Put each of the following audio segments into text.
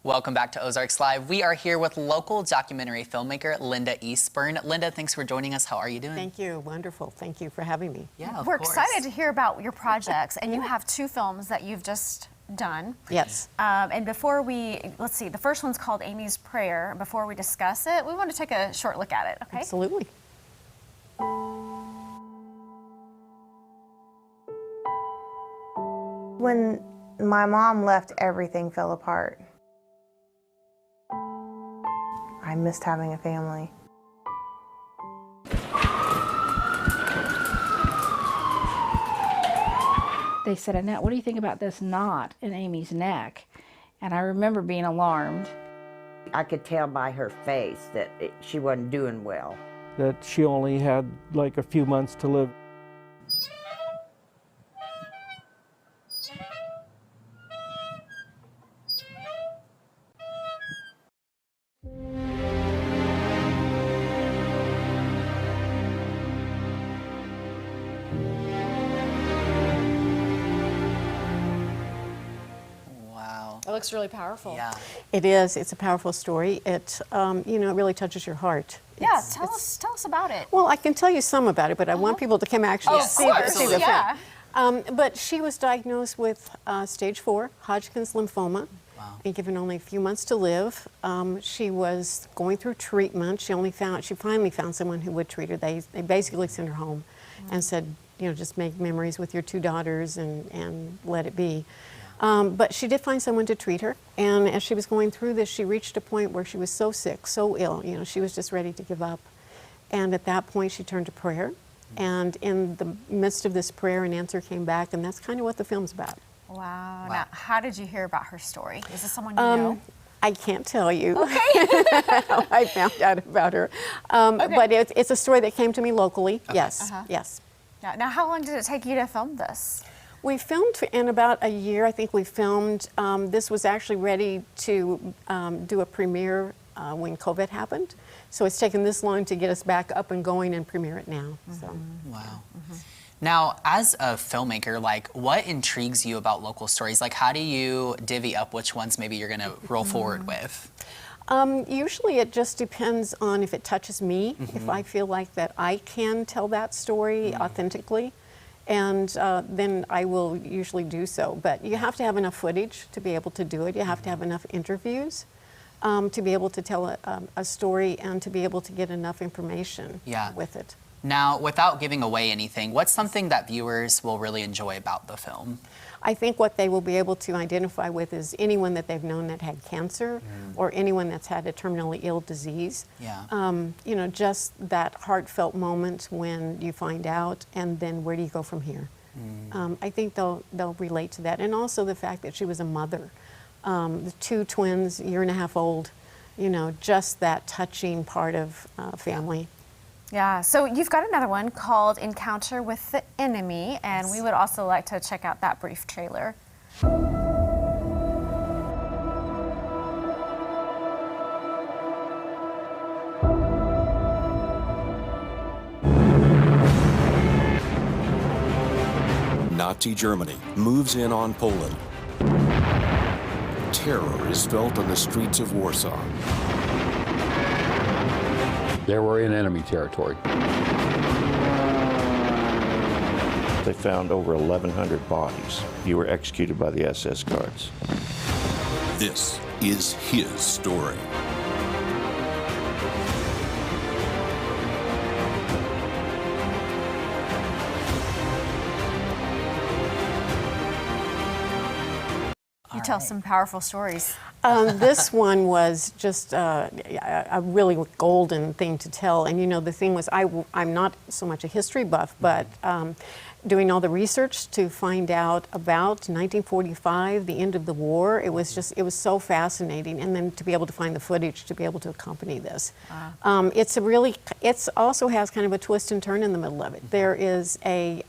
Welcome back to Ozarks Live. We are here with local documentary filmmaker Linda Eastburn. Linda, thanks for joining us. How are you doing? Thank you. Wonderful. Thank you for having me. Yeah, We're excited to hear about your projects, and you have 2 films that you've just done. Yes. And before let's see, the first one's called Amy's Prayer. Before we discuss it, we want to take a short look at it, okay? Absolutely. When my mom left, everything fell apart. I missed having a family. They said, Annette, what do you think about this knot in Amy's neck? And I remember being alarmed. I could tell by her face that she wasn't doing well. That she only had like a few months to live. It looks really powerful. Yeah. It is. It's a powerful story. It, you know, it really touches your heart. Yeah, tell us about it. Well, I can tell you some about it, but I want people to come actually see the film. But she was diagnosed with stage 4 Hodgkin's lymphoma. Wow. And given only a few months to live. She was going through treatment. She finally found someone who would treat her. They basically sent her home and said, you know, just make memories with your 2 daughters and let it be. But she did find someone to treat her, and as she was going through this, she reached a point where she was so sick, so ill, you know, she was just ready to give up. And at that point, she turned to prayer, and in the midst of this prayer, an answer came back, and that's kind of what the film's about. Wow. Now, how did you hear about her story? Is this someone you know? I can't tell you Okay. how I found out about her, but it's a story that came to me locally, yes, yes. Now, how long did it take you to film this? We filmed in about a year. I think we filmed. This was actually ready to do a premiere when COVID happened. So it's taken this long to get us back up and going and premiere it now. So. Wow. Now, as a filmmaker, like, what intrigues you about local stories? Like, how do you divvy up which ones maybe you're going to roll forward with? Usually it just depends on if it touches me, if I feel like that I can tell that story authentically. And then I will usually do so. But you have to have enough footage to be able to do it. You have to have enough interviews to be able to tell a story and to be able to get enough information with it. Now, without giving away anything, what's something that viewers will really enjoy about the film? I think what they will be able to identify with is anyone that they've known that had cancer or anyone that's had a terminally ill disease. Yeah. You know, just that heartfelt moment when you find out, and then where do you go from here? I think they'll relate to that, and also the fact that she was a mother. The 2 twins, 1.5 years old, you know, just that touching part of family. Yeah, so you've got another one called Encounter with the Enemy, and we would also like to check out that brief trailer. Nazi Germany moves in on Poland. Terror is felt on the streets of Warsaw. They were in enemy territory. They found over 1,100 bodies. You were executed by the SS guards. This is his story. You tell some powerful stories. This one was just a really golden thing to tell. And you know, the thing was, I'm not so much a history buff, but doing all the research to find out about 1945, the end of the war, it was so fascinating. And then to be able to find the footage to be able to accompany this. It also has kind of a twist and turn in the middle of it. There is a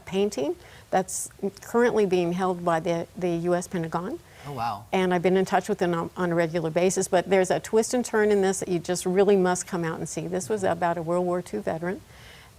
painting that's currently being held by the U.S. Pentagon. Oh, wow. And I've been in touch with them on a regular basis, but there's a twist and turn in this that you just really must come out and see. This was about a World War II veteran,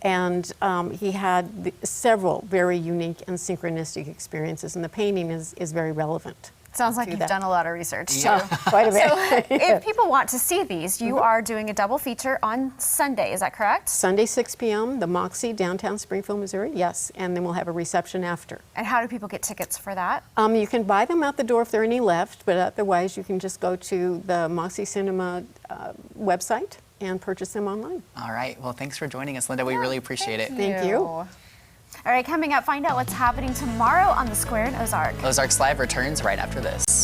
and he had several very unique and synchronistic experiences, and the painting is very relevant Sounds like do you've that. done a lot of research too. Quite a bit. So if people want to see these, you are doing a double feature on Sunday, is that correct? Sunday, 6 p.m., the Moxie, downtown Springfield, Missouri, yes, and then we'll have a reception after. And how do people get tickets for that? You can buy them out the door if there are any left, but otherwise you can just go to the Moxie Cinema website and purchase them online. All right. Well, thanks for joining us, Linda. We really appreciate it. Thank you. All right, coming up, find out what's happening tomorrow on the Square in Ozark. Ozarks Live returns right after this.